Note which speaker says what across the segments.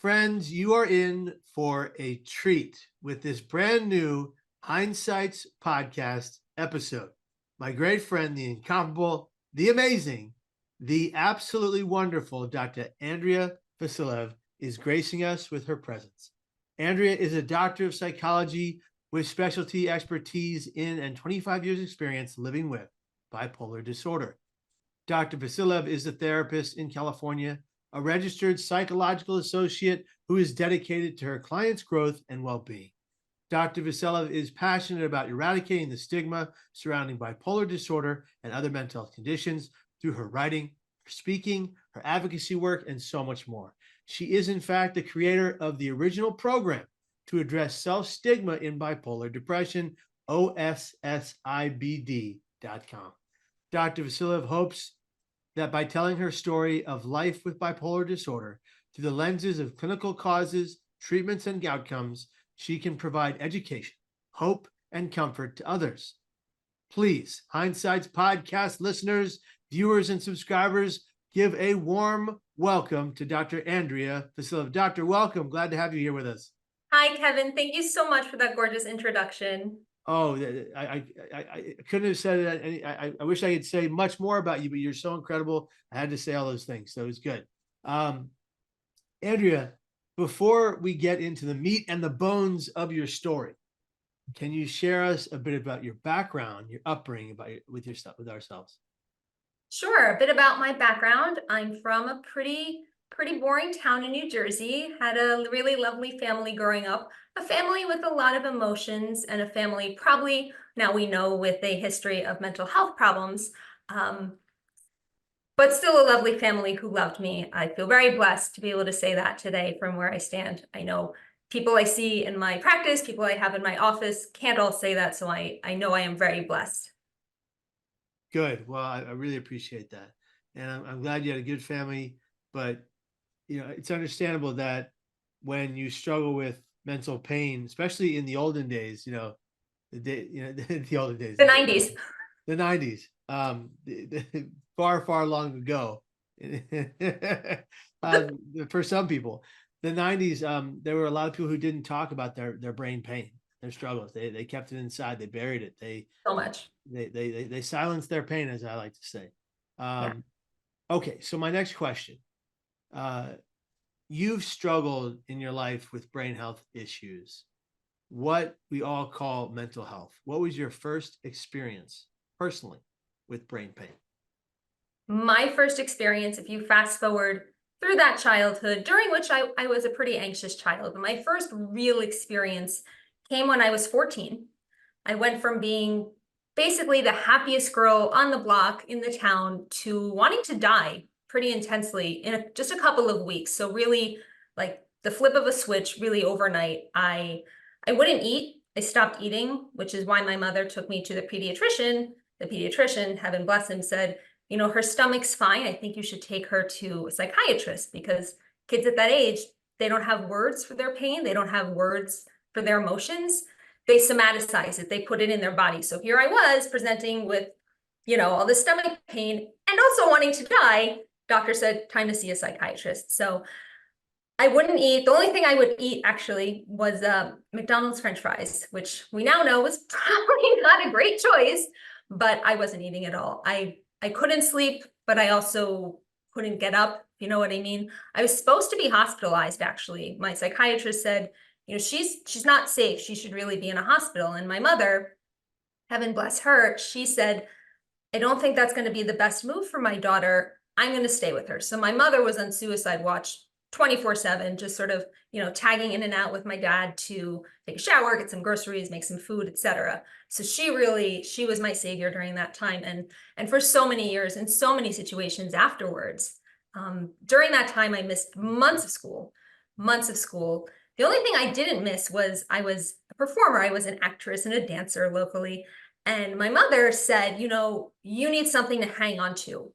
Speaker 1: Friends, you are in for a treat with this brand new Hinesights Podcast episode. My great friend, the incomparable, the amazing, the absolutely wonderful Dr. Andrea Vassilev is gracing us with her presence. Andrea is a doctor of psychology with specialty expertise in and 25 years experience living with bipolar disorder. Dr. Vassilev is a therapist in California, a registered psychological associate who is dedicated to her clients' growth and well-being. Dr. Vassilev is passionate about eradicating the stigma surrounding bipolar disorder and other mental health conditions through her writing, her speaking, her advocacy work, and so much more. She is, in fact, the creator of the original program to address self-stigma in bipolar depression, OSSIBD.com. Dr. Vassilev hopes that by telling her story of life with bipolar disorder through the lenses of clinical causes, treatments, and outcomes, she can provide education, hope, and comfort to others. Please, Hinesights Podcast listeners, viewers, and subscribers, give a warm welcome to Dr. Andrea Vassilev. Doctor, welcome. Glad to have you here with us.
Speaker 2: Hi, Kevin. Thank you so much for that gorgeous introduction.
Speaker 1: Oh, I couldn't have said it. I wish I could say much more about you, but you're so incredible. I had to say all those things, so it was good. Andrea, before we get into the meat and the bones of your story, can you share us a bit about your background, your upbringing, with ourselves?
Speaker 2: Sure. A bit about my background. I'm from a pretty boring town in New Jersey. Had a really lovely family growing up. A family with a lot of emotions, and a family probably now we know with a history of mental health problems. But still a lovely family who loved me. I feel very blessed to be able to say that today from where I stand. I know people I see in my practice, people I have in my office can't all say that, so I know I am very blessed.
Speaker 1: Good. Well, I really appreciate that. And I'm glad you had a good family, but it's understandable that when you struggle with mental pain, especially in the olden days, the olden days,
Speaker 2: The 90s.
Speaker 1: The 90s, far long ago. For some people, the 90s, there were a lot of people who didn't talk about their brain pain, their struggles. They kept it inside. They buried it.
Speaker 2: So much.
Speaker 1: They silenced their pain, as I like to say.
Speaker 2: Yeah.
Speaker 1: Okay, so my next question. You've struggled in your life with brain health issues, what we all call mental health. What was your first experience personally with brain pain?
Speaker 2: My first experience, if you fast forward through that childhood, during which I was a pretty anxious child, but my first real experience came when I was 14. I went from being basically the happiest girl on the block in the town to wanting to die pretty intensely in just a couple of weeks. So really, like the flip of a switch, really overnight. I wouldn't eat. I stopped eating, which is why my mother took me to the pediatrician. The pediatrician, heaven bless him, said, her stomach's fine. I think you should take her to a psychiatrist, because kids at that age, they don't have words for their pain. They don't have words for their emotions. They somaticize it. They put it in their body. So here I was presenting with, all this stomach pain and also wanting to die. Doctor said, time to see a psychiatrist. So I wouldn't eat. The only thing I would eat actually was McDonald's French fries, which we now know was probably not a great choice, but I wasn't eating at all. I couldn't sleep, but I also couldn't get up. You know what I mean? I was supposed to be hospitalized, actually. My psychiatrist said, she's not safe. She should really be in a hospital. And my mother, heaven bless her, she said, I don't think that's going to be the best move for my daughter. I'm going to stay with her. So my mother was on suicide watch 24/7, just sort of, tagging in and out with my dad to take a shower, get some groceries, make some food, etc. So she was my savior during that time. And for so many years and so many situations afterwards. During that time, I missed months of school. The only thing I didn't miss was I was a performer. I was an actress and a dancer locally. And my mother said, you need something to hang on to.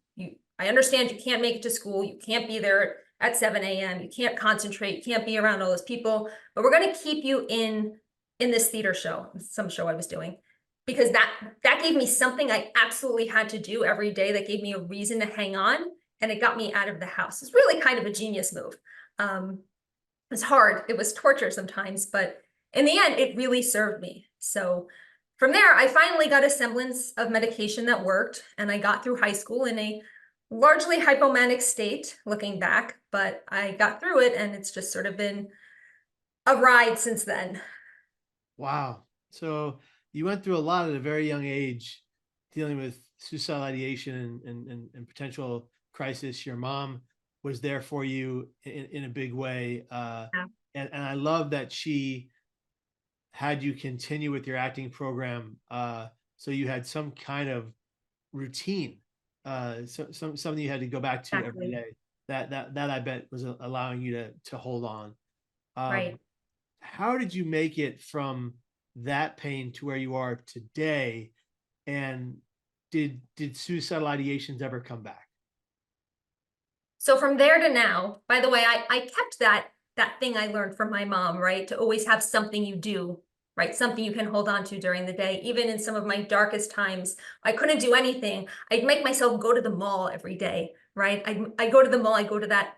Speaker 2: I understand you can't make it to school. You can't be there at 7 a.m. You can't concentrate. You can't be around all those people. But we're going to keep you in this theater show, some show I was doing, because that gave me something I absolutely had to do every day. That gave me a reason to hang on, and it got me out of the house. It's really kind of a genius move. was hard. It was torture sometimes, but in the end, it really served me. So from there, I finally got a semblance of medication that worked, and I got through high school in a largely hypomanic state, looking back, but I got through it, and it's just sort of been a ride since then.
Speaker 1: Wow. So you went through a lot at a very young age, dealing with suicidal ideation and potential crisis. Your mom was there for you in a big way.
Speaker 2: Yeah,
Speaker 1: And I love that she had you continue with your acting program. So you had some kind of routine, something you had to go back to every
Speaker 2: exactly.
Speaker 1: day. That I bet was allowing you to hold on.
Speaker 2: Right.
Speaker 1: How did you make it from that pain to where you are today? And did suicidal ideations ever come back?
Speaker 2: So from there to now, by the way, I kept that thing I learned from my mom, right? To always have something you do, right? Something you can hold on to during the day. Even in some of my darkest times, I couldn't do anything. I'd make myself go to the mall every day, right? I go to the mall, I go to that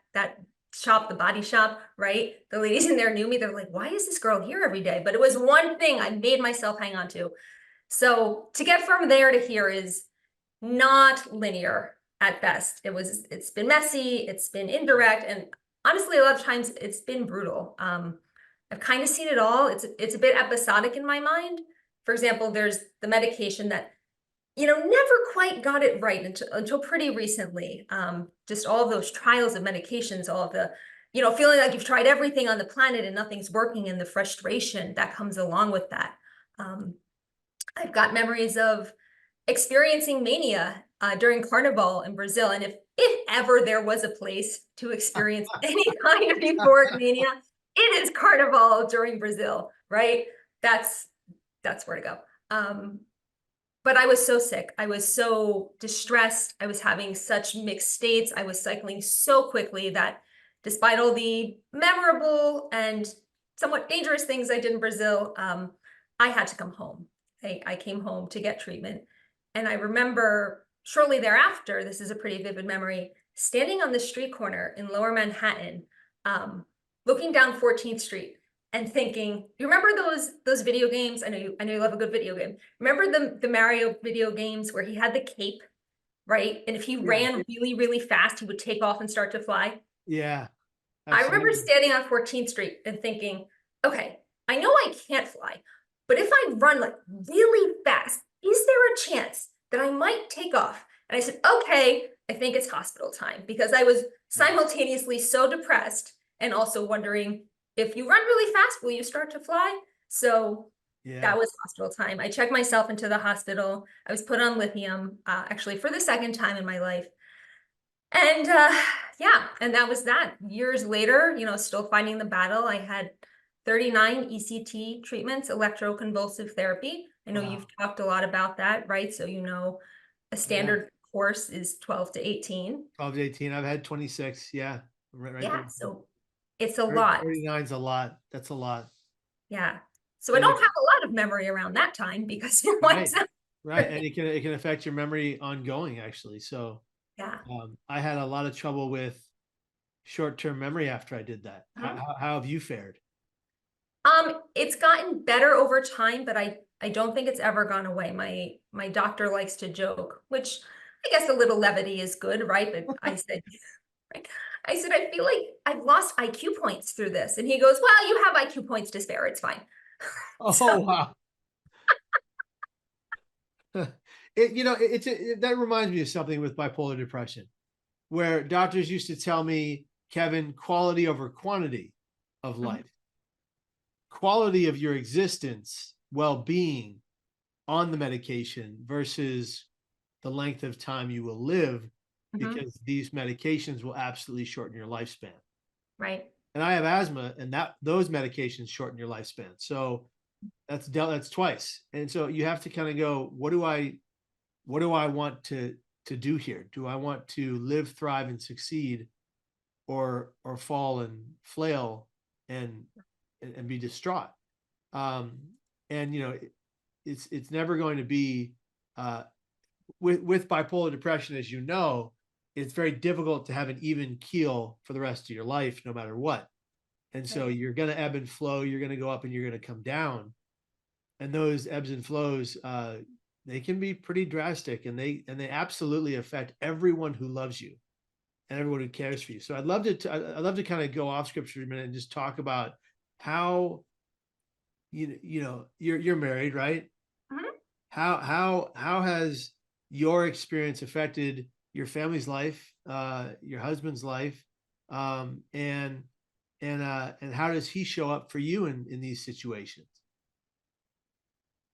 Speaker 2: shop, the body shop, right? The ladies in there knew me. They're like, why is this girl here every day? But it was one thing I made myself hang on to. So to get from there to here is not linear at best. It's been messy, it's been indirect, and honestly, a lot of times it's been brutal. I've kind of seen it all. It's a bit episodic in my mind. For example, there's the medication that, never quite got it right until pretty recently. Just all of those trials of medications, all of the, feeling like you've tried everything on the planet and nothing's working, and the frustration that comes along with that. Um, I've got memories of experiencing mania during Carnival in Brazil. And if ever there was a place to experience any kind of euphoric mania, it is Carnival during Brazil, right? That's where to go. But I was so sick. I was so distressed. I was having such mixed states. I was cycling so quickly that despite all the memorable and somewhat dangerous things I did in Brazil, I had to come home. I came home to get treatment. And I remember shortly thereafter, this is a pretty vivid memory, standing on the street corner in Lower Manhattan, looking down 14th Street and thinking, you remember those video games? I know you love a good video game. Remember the Mario video games where he had the cape, right? And if he
Speaker 1: Yeah,
Speaker 2: ran really, really fast, he would take off and start to fly.
Speaker 1: yeah,
Speaker 2: I remember
Speaker 1: absolutely.
Speaker 2: standing on 14th Street and thinking, okay, I know I can't fly, but if I run like really fast, is there a chance that I might take off? And I said, okay, I think it's hospital time, because I was simultaneously so depressed and also wondering, if you run really fast, will you start to fly? So that
Speaker 1: Yeah.
Speaker 2: was hospital time. I checked myself into the hospital. I was put on lithium, actually for the second time in my life. And yeah, and that was that. Years later, still fighting the battle. I had 39 ECT treatments, electroconvulsive therapy. I know you've
Speaker 1: Wow.
Speaker 2: talked a lot about that, right? So a
Speaker 1: Yeah.
Speaker 2: standard course is 12 to 18.
Speaker 1: 12 to 18. I've had 26. Yeah. Right there.
Speaker 2: Yeah, so it's a lot.
Speaker 1: 39 is a lot. That's a lot.
Speaker 2: Yeah. So I
Speaker 1: And
Speaker 2: don't
Speaker 1: it,
Speaker 2: have a lot of memory around that time because it
Speaker 1: right.
Speaker 2: was
Speaker 1: Right. And it can affect your memory ongoing, actually. So
Speaker 2: yeah.
Speaker 1: I had a lot of trouble with short-term memory after I did that.
Speaker 2: Uh-huh.
Speaker 1: How have you fared?
Speaker 2: It's gotten better over time, but I don't think it's ever gone away. My doctor likes to joke, which I guess a little levity is good, right? But I said, right? I said, I feel like I've lost IQ points through this. And he goes, well, you have IQ points to spare. It's fine.
Speaker 1: Oh,
Speaker 2: So
Speaker 1: wow. That reminds me of something with bipolar depression, where doctors used to tell me, Kevin, quality over quantity of
Speaker 2: mhm,
Speaker 1: life, quality of your existence, well-being on the medication versus the length of time you will live,
Speaker 2: mhm,
Speaker 1: because these medications will absolutely shorten your lifespan.
Speaker 2: right.
Speaker 1: And I have asthma, and those medications shorten your lifespan. So that's twice. And so you have to kind of go, what do I want to do here? Do I want to live, thrive, and succeed, or fall and flail and be distraught? Um, and it's never going to be with bipolar depression, as you know, it's very difficult to have an even keel for the rest of your life, no matter what. And so you're going to ebb and flow, you're going to go up and you're going to come down. And those ebbs and flows, they can be pretty drastic, and they absolutely affect everyone who loves you and everyone who cares for you. So I'd love to kind of go off script for a minute and just talk about how, you're married, right?
Speaker 2: Mhm.
Speaker 1: How has your experience affected your family's life, your husband's life, and how does he show up for you in these situations?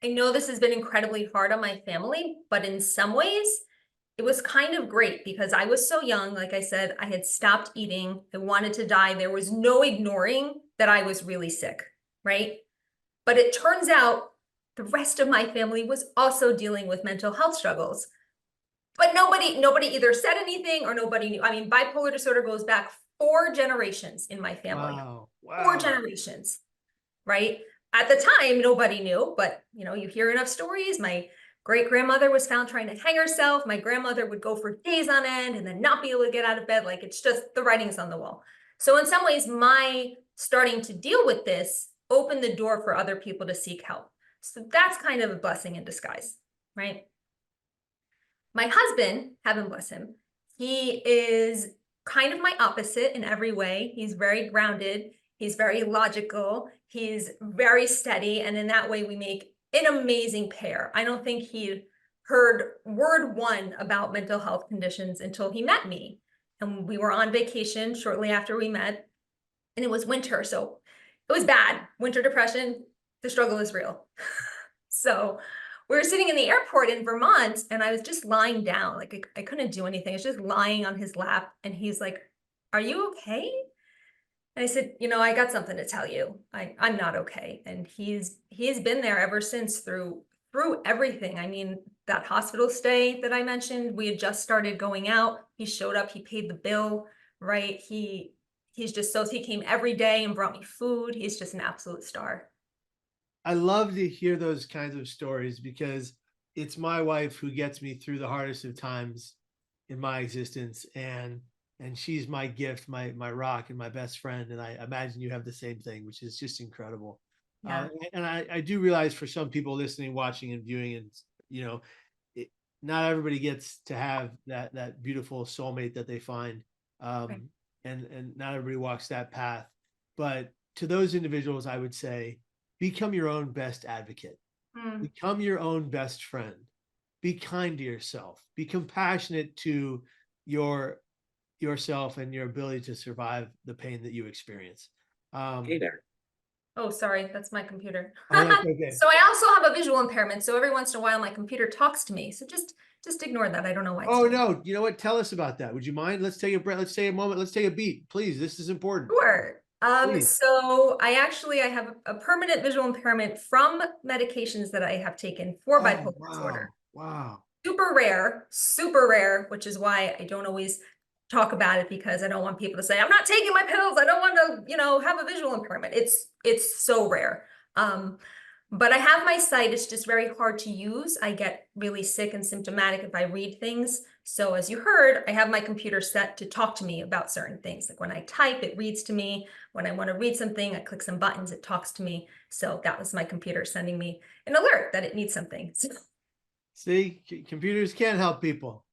Speaker 2: I know this has been incredibly hard on my family, but in some ways, it was kind of great because I was so young. Like I said, I had stopped eating. I wanted to die. There was no ignoring that I was really sick, right? But it turns out the rest of my family was also dealing with mental health struggles. But nobody either said anything or nobody knew. I mean, bipolar disorder goes back 4 generations in my family.
Speaker 1: Wow.
Speaker 2: 4 generations, right? At the time, nobody knew, but you hear enough stories. My great grandmother was found trying to hang herself. My grandmother would go for days on end and then not be able to get out of bed. Like, it's just the writing's on the wall. So in some ways, my starting to deal with this opened the door for other people to seek help. So that's kind of a blessing in disguise, right? My husband, heaven bless him, he is kind of my opposite in every way. He's very grounded. He's very logical. He's very steady. And in that way, we make an amazing pair. I don't think he heard word one about mental health conditions until he met me. And we were on vacation shortly after we met, and it was winter. So it was bad. Winter depression, the struggle is real. So we were sitting in the airport in Vermont, and I was just lying down. Like, I couldn't do anything. I was just lying on his lap. And he's like, "Are you okay?" And I said, "I got something to tell you. I'm not okay." And he's been there ever since through everything. I mean, that hospital stay that I mentioned, we had just started going out. He showed up, he paid the bill, right? He's just he came every day and brought me food. He's just an absolute star.
Speaker 1: I love to hear those kinds of stories because it's my wife who gets me through the hardest of times in my existence, and she's my gift, my rock, and my best friend. And I imagine you have the same thing, which is just incredible.
Speaker 2: Yeah.
Speaker 1: And I do realize for some people listening, watching, and viewing, and it, not everybody gets to have that beautiful soulmate that they find,
Speaker 2: Right.
Speaker 1: and not everybody walks that path. But to those individuals, I would say, become your own best advocate.
Speaker 2: Mm.
Speaker 1: Become your own best friend. Be kind to yourself. Be compassionate to yourself and your ability to survive the pain that you experience.
Speaker 3: Hey there.
Speaker 2: Oh, sorry, that's my computer.
Speaker 1: Oh, that's okay.
Speaker 2: So I also have a visual impairment. So every once in a while, my computer talks to me. So just ignore that. I don't know why.
Speaker 1: Oh no, you know what? Tell us about that. Would you mind? Let's take a breath. Let's take a moment. Let's take a beat, please. This is important.
Speaker 2: Sure.
Speaker 1: Please.
Speaker 2: So I have a permanent visual impairment from medications that I have taken for bipolar disorder.
Speaker 1: Wow.
Speaker 2: Super rare, which is why I don't always talk about it, because I don't want people to say, "I'm not taking my pills. I don't want to, have a visual impairment." It's so rare. But I have my sight. It's just very hard to use. I get really sick and symptomatic if I read things. So as you heard, I have my computer set to talk to me about certain things. Like when I type, it reads to me. When I want to read something, I click some buttons, it talks to me. So that was my computer sending me an alert that it needs something. So,
Speaker 1: See, computers can help people.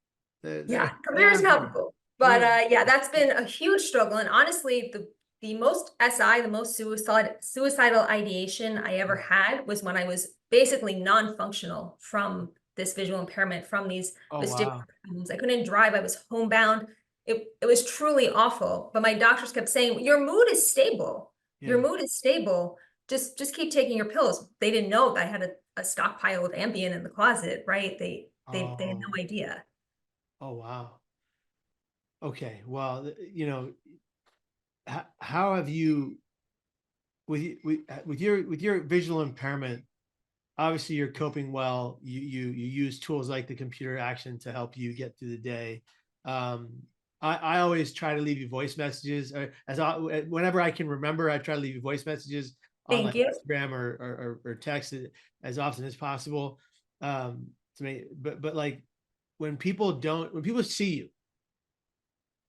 Speaker 2: yeah, computers help people. But yeah, that's been a huge struggle. And honestly, the most the most suicidal ideation I ever had was when I was basically non-functional from this visual impairment, from these
Speaker 1: Oh,
Speaker 2: vestibular
Speaker 1: wow.
Speaker 2: problems. I couldn't drive. I was homebound. It was truly awful. But my doctors kept saying, "Your mood is stable. Your
Speaker 1: Yeah.
Speaker 2: mood is stable. Just keep taking your pills." They didn't know that I had a stockpile of Ambien in the closet, right? They had
Speaker 1: Oh,
Speaker 2: no idea.
Speaker 1: oh, wow. Okay. Well, how have you, with your visual impairment, obviously you're coping well. You use tools like the computer action to help you get through the day. I always try to leave you voice messages, or whenever I can remember, I try to leave you voice messages on
Speaker 2: Thank
Speaker 1: like
Speaker 2: you.
Speaker 1: Instagram or text it as often as possible. To me, but like when people see you,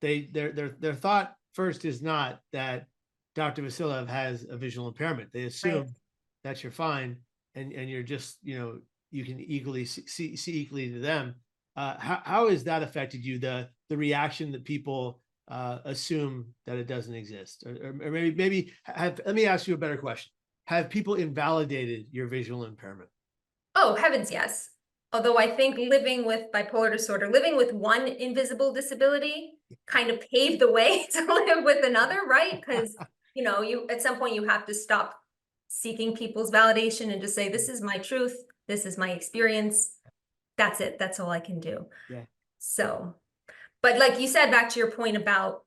Speaker 1: their thought first is not that Dr. Vassilev has a visual impairment. They
Speaker 2: Right.
Speaker 1: assume that you're fine, and you're just, you can equally see equally to them. How has that affected you? The reaction that people assume that it doesn't exist, or maybe have. Let me ask you a better question. Have people invalidated your visual impairment?
Speaker 2: Oh, heavens, yes. Although I think living with bipolar disorder, living with one invisible disability kind of paved the way to live with another, right? Because, you at some point you have to stop seeking people's validation and just say, this is my truth, this is my experience. That's it. That's all I can do.
Speaker 1: Yeah,
Speaker 2: So, but like you said, back to your point about,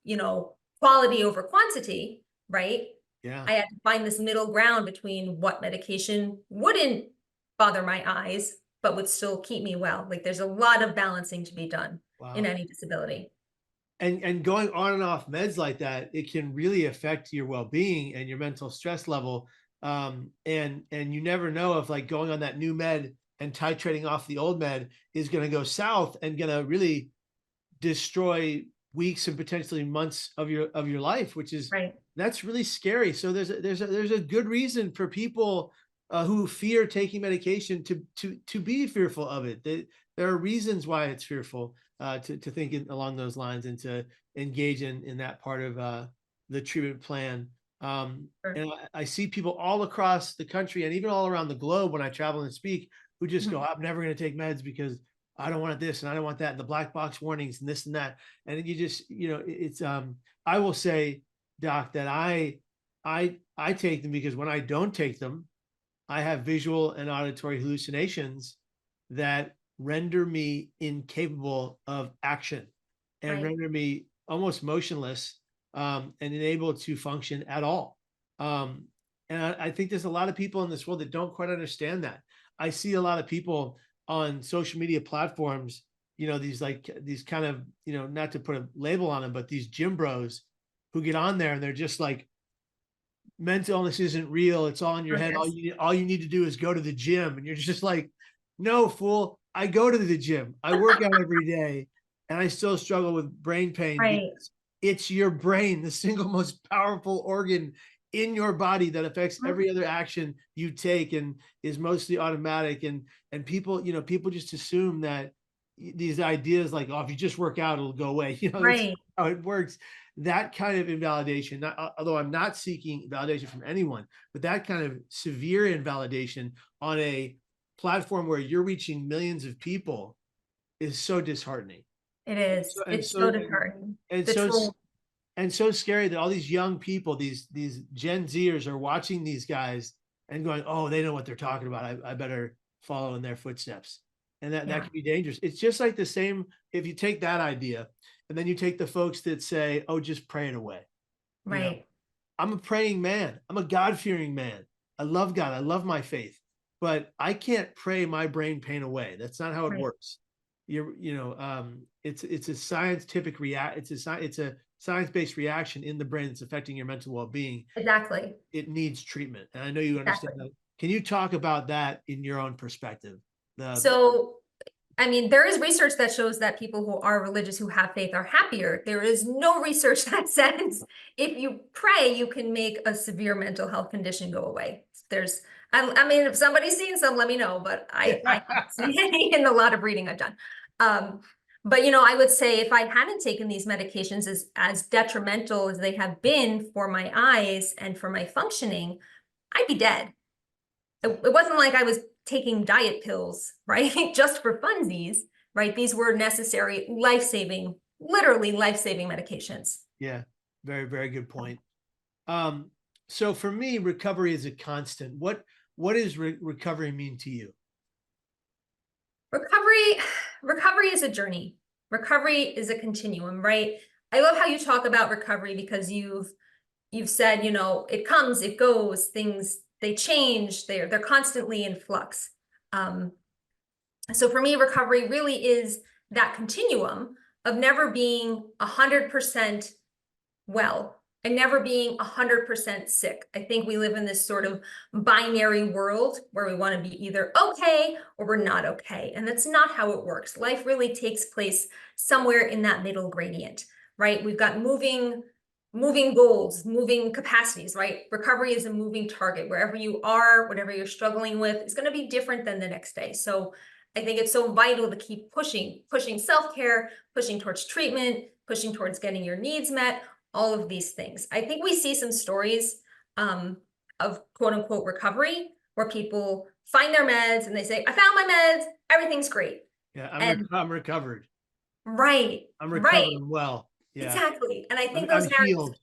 Speaker 2: quality over quantity, right?
Speaker 1: yeah.
Speaker 2: I had to find this middle ground between what medication wouldn't bother my eyes, but would still keep me well. Like there's a lot of balancing to be done in
Speaker 1: Wow.
Speaker 2: any disability.
Speaker 1: And going on and off meds like that, it can really affect your well-being and your mental stress level. And you never know if like going on that new med and titrating off the old med is going to go south and going to really destroy weeks and potentially months of your life, which is
Speaker 2: Right.
Speaker 1: that's really scary. So there's a good reason for people who fear taking medication to be fearful of it. There are reasons why it's fearful, to think along those lines and to engage in that part of the treatment plan.
Speaker 2: Sure.
Speaker 1: And I see people all across the country and even all around the globe when I travel and speak who just go,
Speaker 2: Mhm.
Speaker 1: I'm never going to take meds because I don't want this and I don't want that, and the black box warnings and this and that. And then you just, it's I will say, Doc, that I take them because when I don't take them, I have visual and auditory hallucinations that render me incapable of action and
Speaker 2: Right.
Speaker 1: render me almost motionless, and unable to function at all. Um, and I think there's a lot of people in this world that don't quite understand that. I see a lot of people on social media platforms, these kind of, not to put a label on them, but these gym bros who get on there and they're just like, mental illness isn't real. It's all in your
Speaker 2: Oh,
Speaker 1: head.
Speaker 2: yes.
Speaker 1: All you need to do is go to the gym. And you're just like, no, fool. I go to the gym. I work out every day and I still struggle with brain pain
Speaker 2: Right.
Speaker 1: because it's your brain, the single most powerful organ in your body that affects
Speaker 2: Mhm.
Speaker 1: every other action you take and is mostly automatic. And people just assume that these ideas like, oh, if you just work out, it'll go away. That's
Speaker 2: Right.
Speaker 1: how it works. That kind of invalidation, although I'm not seeking validation from anyone, but that kind of severe invalidation on a platform where you're reaching millions of people is so disheartening.
Speaker 2: It
Speaker 1: And
Speaker 2: is.
Speaker 1: so and
Speaker 2: It's so
Speaker 1: so
Speaker 2: disheartening.
Speaker 1: and
Speaker 2: The
Speaker 1: so
Speaker 2: troll.
Speaker 1: and so scary that all these young people, these Gen Zers, are watching these guys and going, "Oh, they know what they're talking about. I better follow in their footsteps." And that
Speaker 2: Yeah.
Speaker 1: can be dangerous. It's just like the same if you take that idea and then you take the folks that say, "Oh, just pray it away." You know,
Speaker 2: Right.
Speaker 1: I'm a praying man. I'm a God-fearing man. I love God. I love my faith, but I can't pray my brain pain away. That's not how it
Speaker 2: Right.
Speaker 1: works. It's a scientific it's a science-based reaction in the brain that's affecting your mental well-being.
Speaker 2: Exactly.
Speaker 1: It needs treatment, and I know you understand
Speaker 2: Exactly.
Speaker 1: that. Can you talk about that in your own perspective? The
Speaker 2: So, I mean, there is research that shows that people who are religious, who have faith, are happier. There is no research that says if you pray, you can make a severe mental health condition go away. I mean, if somebody's seen some, let me know, but I haven't seen any in a lot of reading I've done. Um, but I would say if I hadn't taken these medications as detrimental as they have been for my eyes and for my functioning, I'd be dead. It wasn't like I was taking diet pills, right? Just for funsies, right? These were necessary, life-saving, literally life-saving medications.
Speaker 1: Yeah, very, very good point. Um, so for me, recovery is a constant. What does recovery mean to you?
Speaker 2: Recovery, recovery is a journey. Recovery is a continuum, right? I love how you talk about recovery because you've said, it comes, it goes, things they change, they're constantly in flux. Um, So for me, recovery really is that continuum of never being 100% well and never being 100% sick. I think we live in this sort of binary world where we want to be either okay or we're not okay. And that's not how it works. Life really takes place somewhere in that middle gradient, right? We've got moving moving goals, moving capacities, right? Recovery is a moving target. Wherever you are, whatever you're struggling with, is going to be different than the next day. So I think it's so vital to keep pushing self-care, pushing towards treatment, pushing towards getting your needs met, all of these things. I think we see some stories of quote unquote recovery where people find their meds and they say, I found my meds, everything's great.
Speaker 1: Yeah, I'm recovered.
Speaker 2: Right.
Speaker 1: I'm
Speaker 2: Right.
Speaker 1: recovering well. Yeah.
Speaker 2: Exactly. And I think
Speaker 1: I'm
Speaker 2: those narratives,
Speaker 1: healed.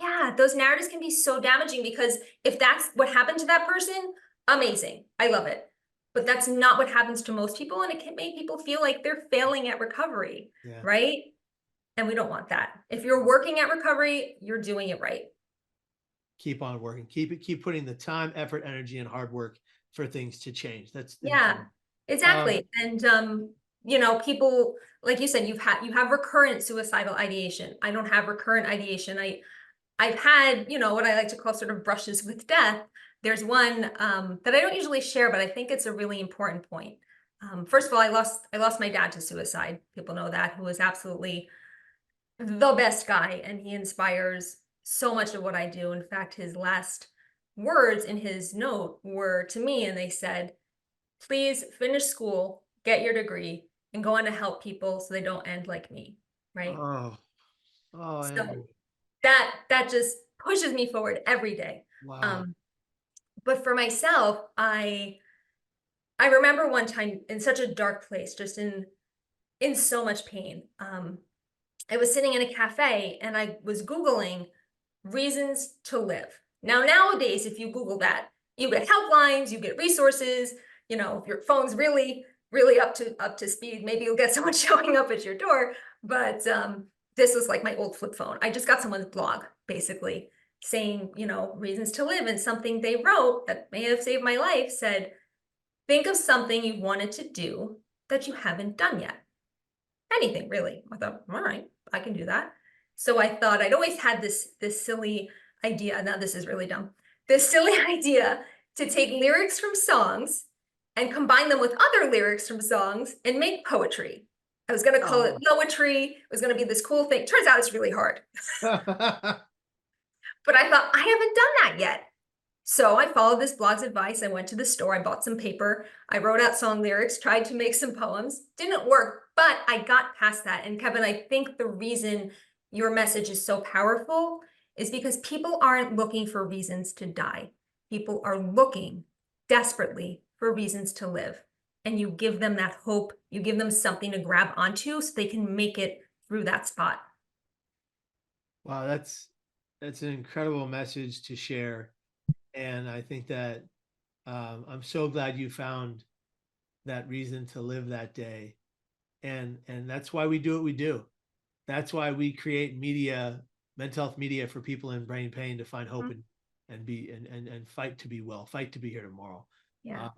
Speaker 2: yeah, those narratives can be so damaging because if that's what happened to that person, amazing. I love it. But that's not what happens to most people. And it can make people feel like they're failing at recovery.
Speaker 1: Yeah.
Speaker 2: Right. And we don't want that. If you're working at recovery, you're doing it right.
Speaker 1: Keep on working. Keep putting the time, effort, energy, and hard work for things to change. That's
Speaker 2: Yeah,
Speaker 1: important.
Speaker 2: exactly. And you know, people, like you said, you have recurrent suicidal ideation. I don't have recurrent ideation. I've had, you know, what I like to call sort of brushes with death. There's one that I don't usually share, but I think it's a really important point. First of all, I lost my dad to suicide. People know that, who was absolutely the best guy, and he inspires so much of what I do. In fact, his last words in his note were to me, and they said, please finish school, get your degree, and go on to help people so they don't end like me. Right.
Speaker 1: Oh, Andrew.
Speaker 2: So that just pushes me forward every day.
Speaker 1: Wow.
Speaker 2: But for myself, I remember one time in such a dark place, just in so much pain. I was sitting in a cafe and I was Googling reasons to live. Now, nowadays, if you Google that, you get helplines, you get resources. You know, if your phone's really, really up to speed, maybe you'll get someone showing up at your door. But this was like my old flip phone. I just got someone's blog, basically, saying, you know, reasons to live. And something they wrote that may have saved my life said, think of something you wanted to do that you haven't done yet. Anything, really. I thought, all right, I can do that. So I thought I'd always had this silly idea. Now this is really dumb. This silly idea to take lyrics from songs and combine them with other lyrics from songs and make poetry. I was going to call it poetry. It was going to be this cool thing. Turns out it's really hard. But I thought, I haven't done that yet. So I followed this blog's advice. I went to the store, I bought some paper, I wrote out song lyrics, tried to make some poems. Didn't work, but I got past that. And Kevin, I think the reason your message is so powerful is because people aren't looking for reasons to die. People are looking desperately for reasons to live. And you give them that hope, you give them something to grab onto so they can make it through that spot.
Speaker 1: Wow, that's an incredible message to share. And I think that I'm so glad you found that reason to live that day. And that's why we do what we do. That's why we create media, mental health media for people in brain pain to find hope and fight to be well, fight to be here tomorrow.
Speaker 2: Yeah.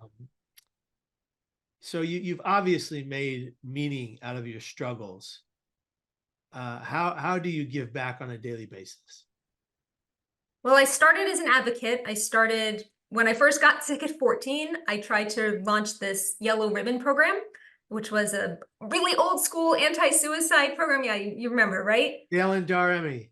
Speaker 1: So you've obviously made meaning out of your struggles. How do you give back on a daily basis?
Speaker 2: Well, I started as an advocate. I started when I first got sick at 14. I tried to launch this Yellow Ribbon program, which was a really old school anti-suicide program. Yeah, you remember, right?
Speaker 1: Gail and Daremy.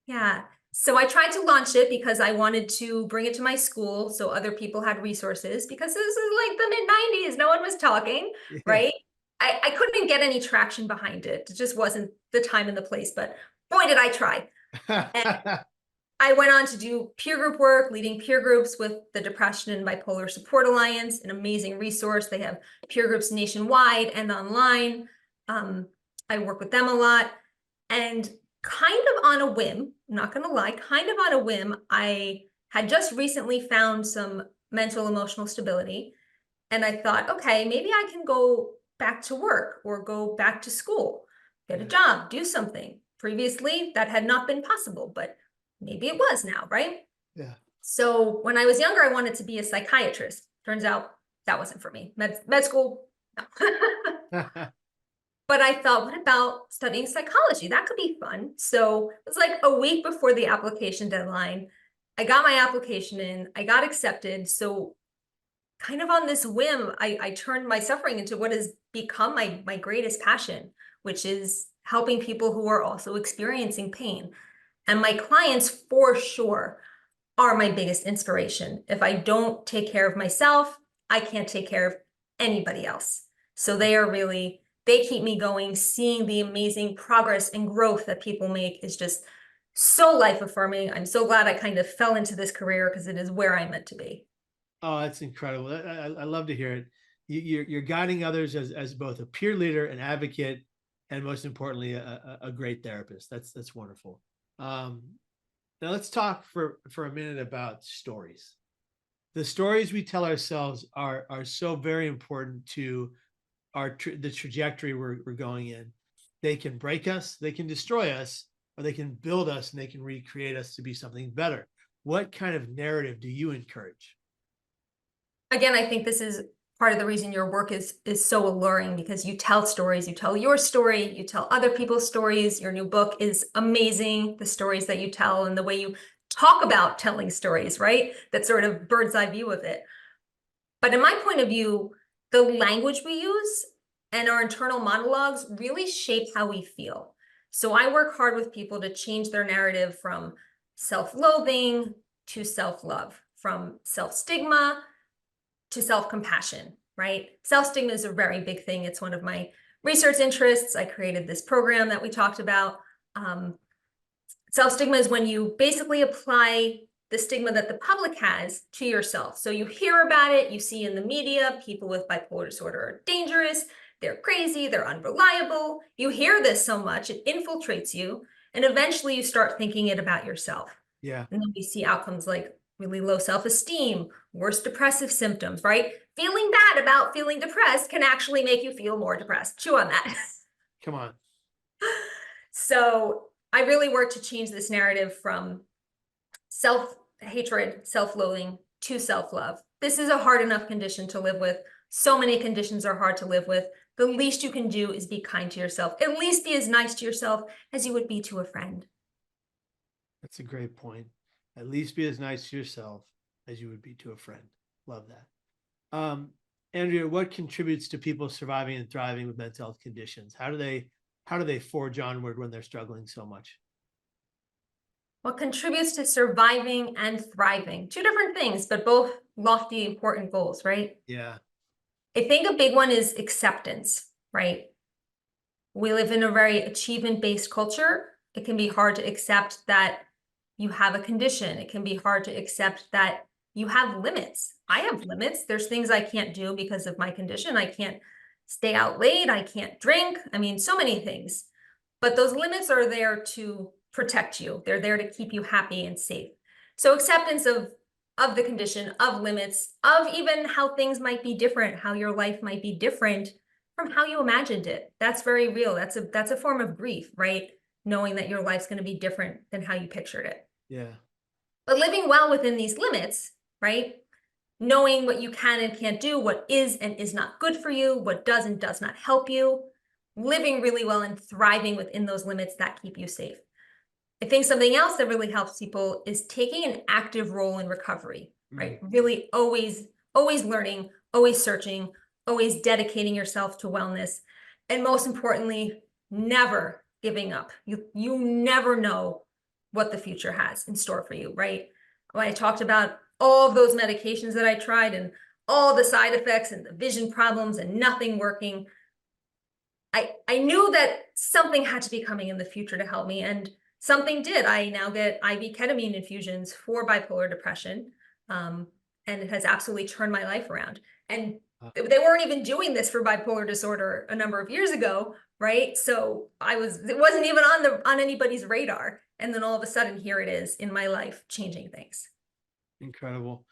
Speaker 2: Yeah. So I tried to launch it because I wanted to bring it to my school so other people had resources, because this is like the mid-90s. No one was talking, right? I couldn't get any traction behind it. It just wasn't the time and the place, but boy, did I try. And I went on to do peer group work, leading peer groups with the Depression and Bipolar Support Alliance, an amazing resource. They have peer groups nationwide and online. I work with them a lot. And kind of on a whim, I'm not going to lie, kind of on a whim, I had just recently found some mental emotional stability. And I thought, okay, maybe I can go back to work or go back to school, get a job, do something. Previously, that had not been possible, but maybe it was now, right?
Speaker 1: Yeah.
Speaker 2: So when I was younger, I wanted to be a psychiatrist. Turns out that wasn't for me. Med school, no. But I thought, what about studying psychology? That could be fun. So it was like a week before the application deadline. I got my application in, I got accepted. So kind of on this whim, I turned my suffering into what has become my greatest passion, which is helping people who are also experiencing pain. And my clients for sure are my biggest inspiration. If I don't take care of myself, I can't take care of anybody else. So they keep me going. Seeing the amazing progress and growth that people make is just so life affirming. I'm so glad I kind of fell into this career because it is where I'm meant to be.
Speaker 1: Oh, that's incredible. I love to hear it. You're guiding others as both a peer leader, an advocate, and most importantly, a great therapist. That's wonderful. Now let's talk for a minute about stories. The stories we tell ourselves are so very important to the trajectory we're going in. They can break us, they can destroy us, or they can build us and they can recreate us to be something better. What kind of narrative do you encourage?
Speaker 2: Again, I think this is part of the reason your work is so alluring, because you tell stories, you tell your story, you tell other people's stories. Your new book is amazing, the stories that you tell and the way you talk about telling stories, right? That sort of bird's eye view of it. But in my point of view, the language we use and our internal monologues really shape how we feel. So I work hard with people to change their narrative from self-loathing to self-love, from self-stigma to self-compassion, right? Self-stigma is a very big thing. It's one of my research interests. I created this program that we talked about. Self-stigma is when you basically apply the stigma that the public has to yourself. So you hear about it, you see in the media, people with bipolar disorder are dangerous, they're crazy, they're unreliable. You hear this so much, it infiltrates you, and eventually you start thinking it about yourself.
Speaker 1: Yeah.
Speaker 2: And then we see outcomes like really low self-esteem, worse depressive symptoms, right? Feeling bad about feeling depressed can actually make you feel more depressed. Chew on that.
Speaker 1: Come on.
Speaker 2: So I really work to change this narrative from self-hatred, self-loathing to self-love. This is a hard enough condition to live with. So many conditions are hard to live with. The least you can do is be kind to yourself. At least be as nice to yourself as you would be to a friend.
Speaker 1: That's a great point. At least be as nice to yourself as you would be to a friend. Love that. Andrea, what contributes to people surviving and thriving with mental health conditions? How do they forge onward when they're struggling so much?
Speaker 2: What contributes to surviving and thriving? Two different things, but both lofty, important goals, right?
Speaker 1: Yeah.
Speaker 2: I think a big one is acceptance, right? We live in a very achievement-based culture. It can be hard to accept that you have a condition. It can be hard to accept that you have limits. I have limits. There's things I can't do because of my condition. I can't stay out late. I can't drink. I mean, so many things. But those limits are there to protect you. They're there to keep you happy and safe. So acceptance of the condition, of limits, of even how things might be different, how your life might be different from how you imagined it. That's very real. That's a form of grief, right? Knowing that your life's going to be different than how you pictured it.
Speaker 1: Yeah.
Speaker 2: But living well within these limits, right? Knowing what you can and can't do, what is and is not good for you, what does and does not help you, living really well and thriving within those limits that keep you safe. I think something else that really helps people is taking an active role in recovery, right? Really always learning, always searching, always dedicating yourself to wellness. And most importantly, never giving up. You never know what the future has in store for you, right? When I talked about all of those medications that I tried and all the side effects and the vision problems and nothing working, I knew that something had to be coming in the future to help me, and something did. I now get IV ketamine infusions for bipolar depression, and it has absolutely turned my life around. And they weren't even doing this for bipolar disorder a number of years ago, right? So it wasn't even on anybody's radar. And then all of a sudden, here it is in my life, changing things.
Speaker 1: Incredible.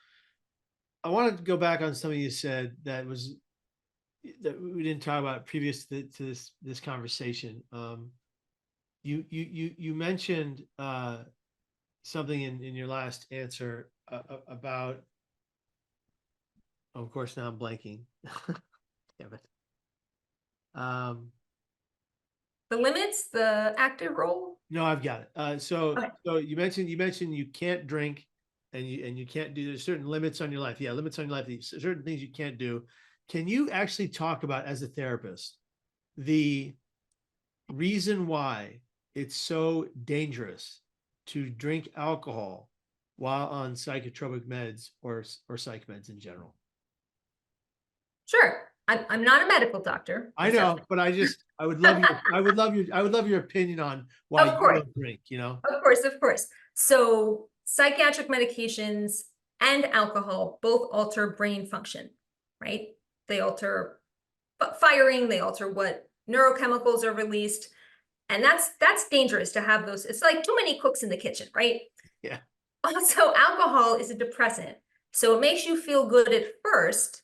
Speaker 1: I wanted to go back on something you said that we didn't talk about previous to this conversation. You mentioned something in your last answer about. Of course, now I'm blanking. Damn it.
Speaker 2: The limits, the active role.
Speaker 1: No, I've got it. So you mentioned you can't drink, and you can't do. There's certain limits on your life. Yeah, limits on your life. Certain things you can't do. Can you actually talk about, as a therapist, the reason why it's so dangerous to drink alcohol while on psychotropic meds or psych meds in general?
Speaker 2: Sure. I'm not a medical doctor.
Speaker 1: I know, but I would love your opinion on why
Speaker 2: Of
Speaker 1: you
Speaker 2: course,
Speaker 1: don't drink, you know?
Speaker 2: of course, of course. So psychiatric medications and alcohol both alter brain function, right? They alter firing, they alter what neurochemicals are released. And that's dangerous to have those. It's like too many cooks in the kitchen, right?
Speaker 1: Yeah.
Speaker 2: Also, alcohol is a depressant. So it makes you feel good at first.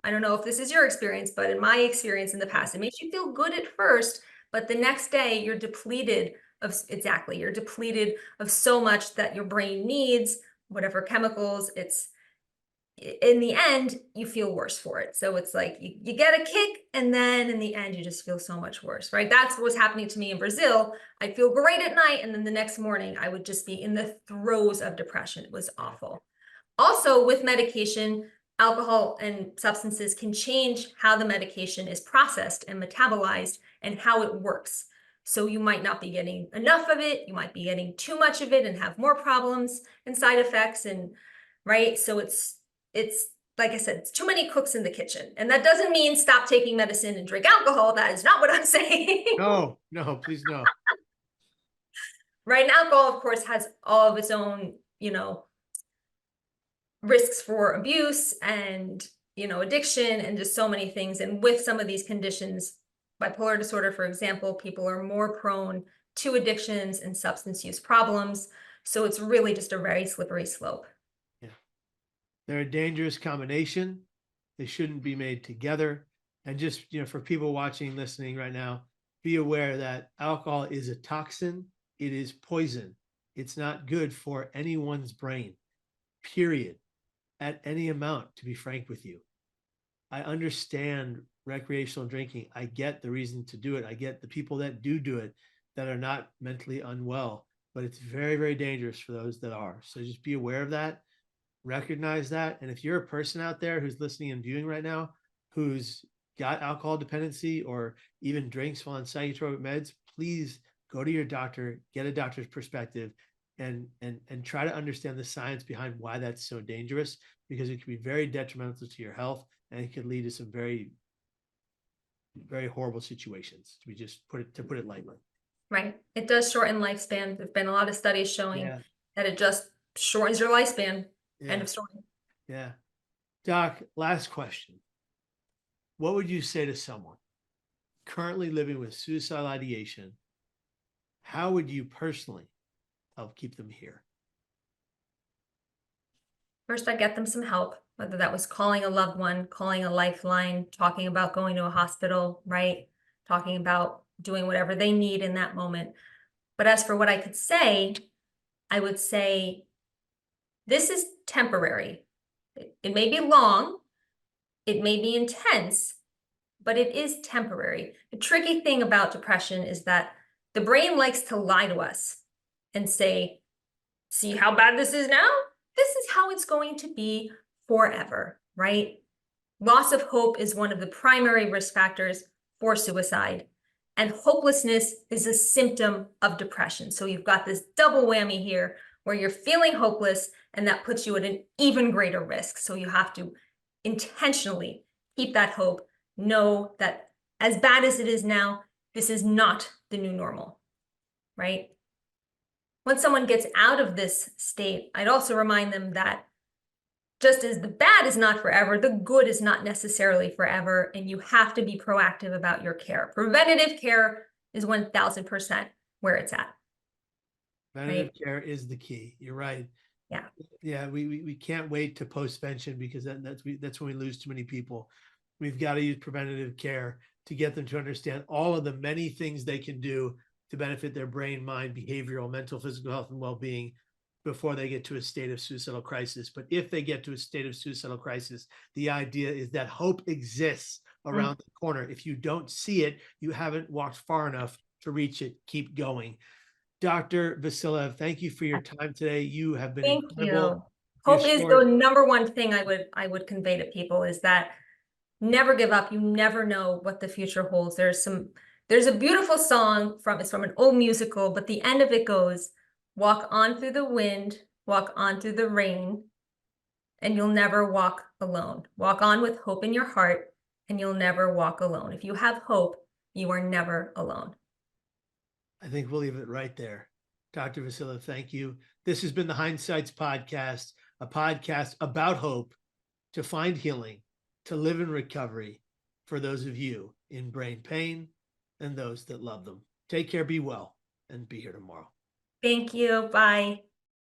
Speaker 2: I don't know if this is your experience, but in my experience in the past, it makes you feel good at first, but the next day you're depleted you're depleted of so much that your brain needs, whatever chemicals. It's in the end, you feel worse for it. So it's like you get a kick, and then in the end, you just feel so much worse, right? That's what was happening to me in Brazil. I'd feel great at night, and then the next morning, I would just be in the throes of depression. It was awful. Also, with medication, alcohol and substances can change how the medication is processed and metabolized and how it works. So you might not be getting enough of it, you might be getting too much of it and have more problems and side effects, and right? So it's like I said, it's too many cooks in the kitchen. And that doesn't mean stop taking medicine and drink alcohol. That is not what I'm saying.
Speaker 1: No, please no.
Speaker 2: Right? And alcohol, of course, has all of its own, risks for abuse and, addiction and just so many things. And with some of these conditions, bipolar disorder, for example, people are more prone to addictions and substance use problems. So it's really just a very slippery slope.
Speaker 1: Yeah. They're a dangerous combination. They shouldn't be made together. And just, for people watching, listening right now, be aware that alcohol is a toxin. It is poison. It's not good for anyone's brain, period, at any amount, to be frank with you. I understand recreational drinking. I get the reason to do it. I get the people that do it that are not mentally unwell, but it's very, very dangerous for those that are. So just be aware of that, recognize that. And if you're a person out there who's listening and viewing right now, who's got alcohol dependency or even drinks while on psychotropic meds, please go to your doctor, get a doctor's perspective, and try to understand the science behind why that's so dangerous, because it can be very detrimental to your health and it could lead to some very, very horrible situations, to put it lightly.
Speaker 2: Right. It does shorten lifespan. There've been a lot of studies showing that it just shortens your lifespan. End of story.
Speaker 1: Yeah. Doc, last question. What would you say to someone currently living with suicidal ideation? How would you personally help keep them here?
Speaker 2: First, I'd get them some help, whether that was calling a loved one, calling a lifeline, talking about going to a hospital, right? Talking about doing whatever they need in that moment. But as for what I could say, I would say, this is temporary. It may be long, it may be intense, but it is temporary. The tricky thing about depression is that the brain likes to lie to us and say, see how bad this is now? This is how it's going to be forever, right? Loss of hope is one of the primary risk factors for suicide. And hopelessness is a symptom of depression. So you've got this double whammy here where you're feeling hopeless, and that puts you at an even greater risk. So you have to intentionally keep that hope. Know that as bad as it is now, this is not the new normal, right? When someone gets out of this state, I'd also remind them that just as the bad is not forever, the good is not necessarily forever, and you have to be proactive about your care. Preventative care is 1000% where it's at.
Speaker 1: Preventative care is the key. You're right.
Speaker 2: Yeah.
Speaker 1: Yeah. We can't wait to postvention, because that's when we lose too many people. We've got to use preventative care to get them to understand all of the many things they can do to benefit their brain, mind, behavioral, mental, physical health, and well-being before they get to a state of suicidal crisis. But if they get to a state of suicidal crisis, the idea is that hope exists around the corner. If you don't see it, you haven't walked far enough to reach it. Keep going. Dr. Vassilev, thank you for your time today. You have been incredible.
Speaker 2: Hope is the number one thing I would convey to people, is that never give up. You never know what the future holds. There's a beautiful song it's from an old musical, but the end of it goes, Walk on through the wind, walk on through the rain, and you'll never walk alone. Walk on with hope in your heart, and you'll never walk alone. If you have hope, you are never alone.
Speaker 1: I think we'll leave it right there. Dr. Vassilev, thank you. This has been the Hinesights Podcast, a podcast about hope, to find healing, to live in recovery for those of you in brain pain and those that love them. Take care, be well, and be here tomorrow.
Speaker 2: Thank you. Bye.